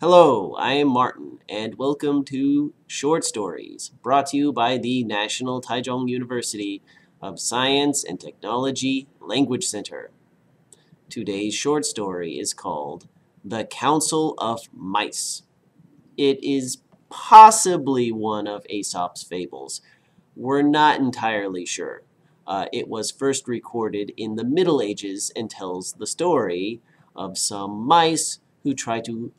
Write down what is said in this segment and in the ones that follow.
Hello, I am Martin, and welcome to Short Stories, brought to you by the National Taichung University of Science and Technology Language Center. Today's short story is called The Council of Mice. It is possibly one of Aesop's fables. We're not entirely sure. It was first recorded in the Middle Ages and tells the story of some mice who try to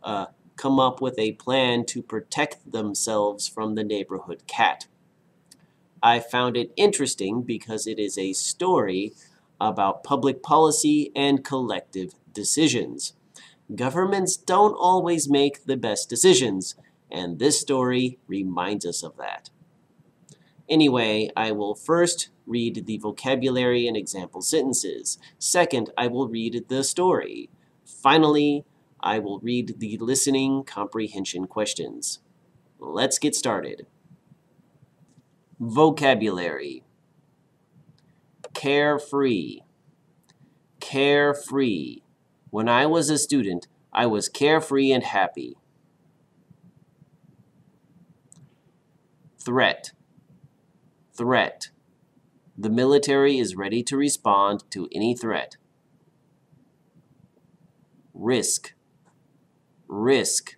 come up with a plan to protect themselves from the neighborhood cat. I found it interesting because it is a story about public policy and collective decisions. Governments don't always make the best decisions, and this story reminds us of that. Anyway, I will first read the vocabulary and example sentences. Second, I will read the story. Finally, I will read the listening comprehension questions. Let's get started. Vocabulary. Carefree. Carefree. When I was a student, I was carefree and happy. Threat. Threat. The military is ready to respond to any threat. Risk. Risk.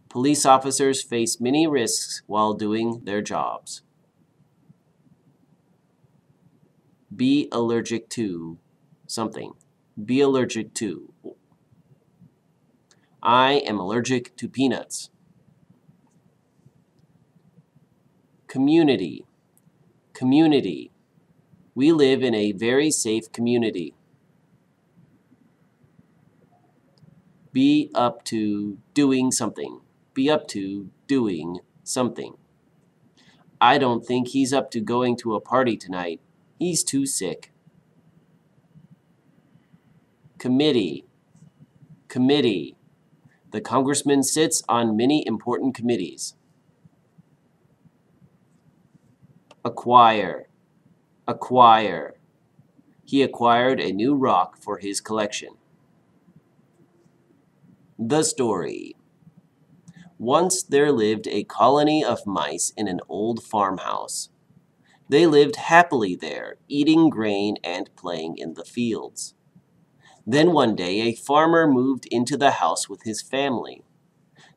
Police officers face many risks while doing their jobs. Be allergic to something. Be allergic to. I am allergic to peanuts. Community. Community. We live in a very safe community. Be up to doing something. Be up to doing something. I don't think he's up to going to a party tonight. He's too sick. Committee. Committee. The congressman sits on many important committees. Acquire. Acquire. He acquired a new rock for his collection. The story. Once there lived a colony of mice in an old farmhouse. They lived happily there, eating grain and playing in the fields. Then one day a farmer moved into the house with his family.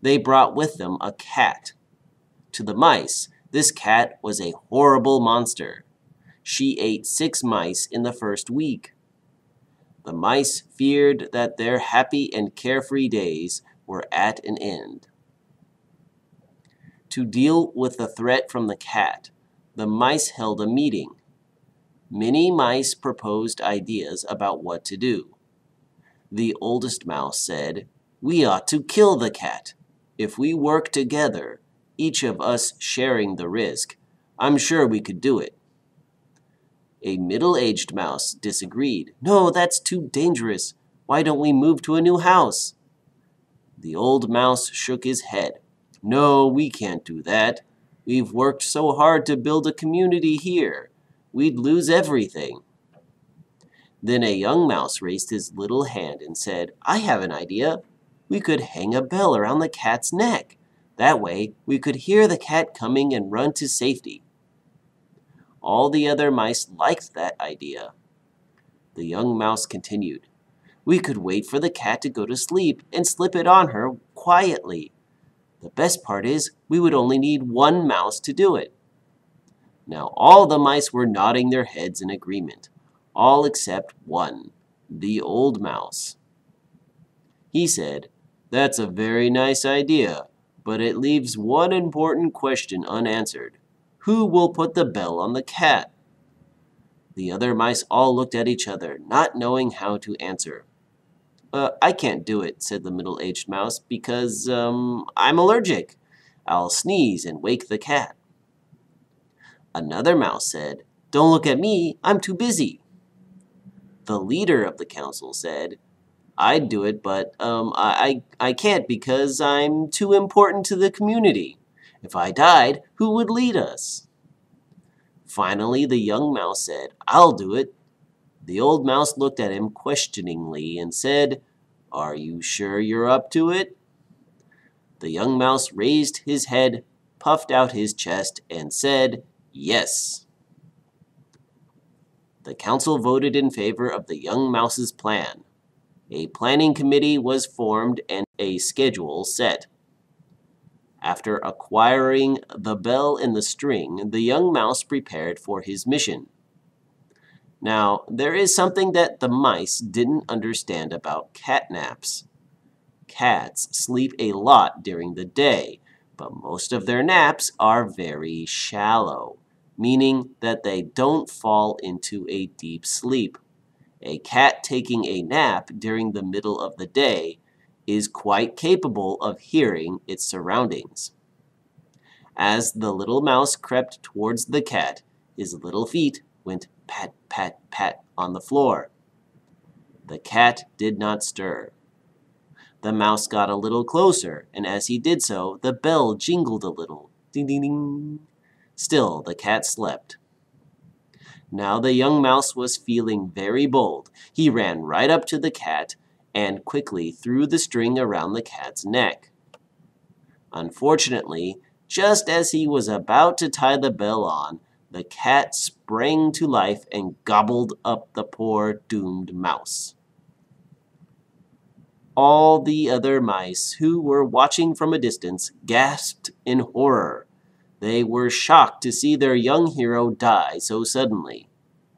They brought with them a cat. To the mice, this cat was a horrible monster. She ate 6 mice in the first week. The mice feared that their happy and carefree days were at an end. To deal with the threat from the cat, the mice held a meeting. Many mice proposed ideas about what to do. The oldest mouse said, "We ought to kill the cat. If we work together, each of us sharing the risk, I'm sure we could do it." A middle-aged mouse disagreed. "No, that's too dangerous. Why don't we move to a new house?" The old mouse shook his head. "No, we can't do that. We've worked so hard to build a community here. We'd lose everything." Then a young mouse raised his little hand and said, "I have an idea. We could hang a bell around the cat's neck. That way, we could hear the cat coming and run to safety." All the other mice liked that idea. The young mouse continued, "We could wait for the cat to go to sleep and slip it on her quietly. The best part is we would only need 1 mouse to do it." Now all the mice were nodding their heads in agreement, all except one, the old mouse. He said, "That's a very nice idea, but it leaves one important question unanswered. Who will put the bell on the cat?" The other mice all looked at each other, not knowing how to answer. I can't do it," said the middle-aged mouse, "because, I'm allergic. I'll sneeze and wake the cat." Another mouse said, "Don't look at me, I'm too busy." The leader of the council said, "I'd do it, but I can't because I'm too important to the community. If I died, who would lead us?" Finally, the young mouse said, "I'll do it." The old mouse looked at him questioningly and said, "Are you sure you're up to it?" The young mouse raised his head, puffed out his chest, and said, "Yes." The council voted in favor of the young mouse's plan. A planning committee was formed and a schedule set. After acquiring the bell and the string, the young mouse prepared for his mission. Now, there is something that the mice didn't understand about cat naps. Cats sleep a lot during the day, but most of their naps are very shallow, meaning that they don't fall into a deep sleep. A cat taking a nap during the middle of the day is quite capable of hearing its surroundings. As the little mouse crept towards the cat, his little feet went pat, pat, pat on the floor. The cat did not stir. The mouse got a little closer, and as he did so, the bell jingled a little. Ding, ding, ding. Still, the cat slept. Now the young mouse was feeling very bold. He ran right up to the cat and quickly threw the string around the cat's neck. Unfortunately, just as he was about to tie the bell on, the cat sprang to life and gobbled up the poor doomed mouse. All the other mice who were watching from a distance gasped in horror. They were shocked to see their young hero die so suddenly.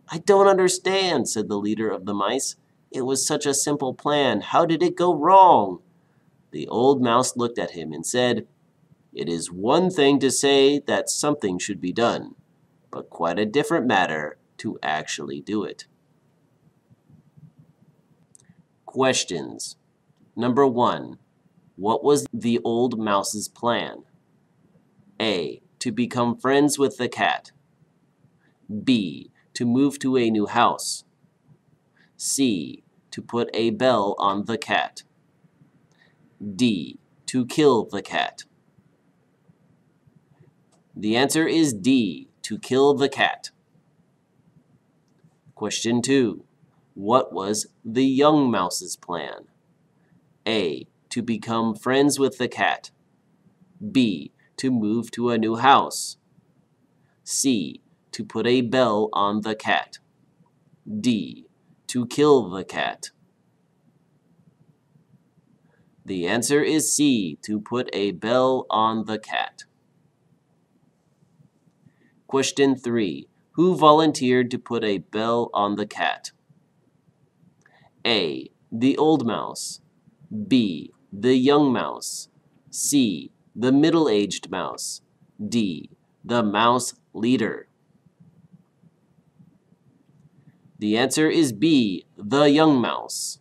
"I don't understand," said the leader of the mice. "It was such a simple plan. How did it go wrong?" The old mouse looked at him and said, "It is one thing to say that something should be done, but quite a different matter to actually do it." Questions. Number 1. What was the old mouse's plan? A. To become friends with the cat. B. To move to a new house. C. To put a bell on the cat. D. To kill the cat. The answer is D. To kill the cat. Question 2. What was the young mouse's plan? A. To become friends with the cat. B. To move to a new house. C. To put a bell on the cat. D. To kill the cat. The answer is C. To put a bell on the cat. Question 3. Who volunteered to put a bell on the cat? A. The old mouse. B. The young mouse. C. The middle-aged mouse. D. The mouse leader. The answer is B. The young mouse.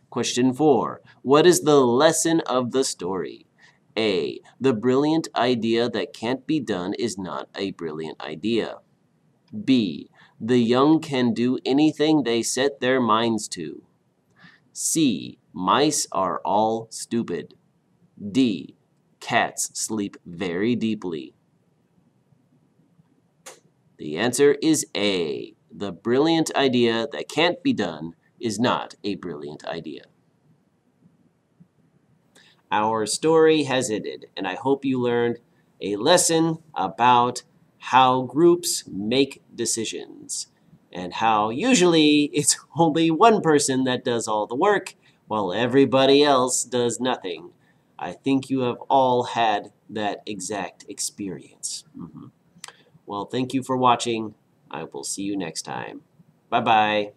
Question 4. What is the lesson of the story? A. The brilliant idea that can't be done is not a brilliant idea. B. The young can do anything they set their minds to. C. Mice are all stupid. D. Cats sleep very deeply. The answer is A. The brilliant idea that can't be done is not a brilliant idea. Our story has ended, and I hope you learned a lesson about how groups make decisions and how usually it's only one person that does all the work while everybody else does nothing. I think you have all had that exact experience. Well, thank you for watching. I will see you next time. Bye-bye.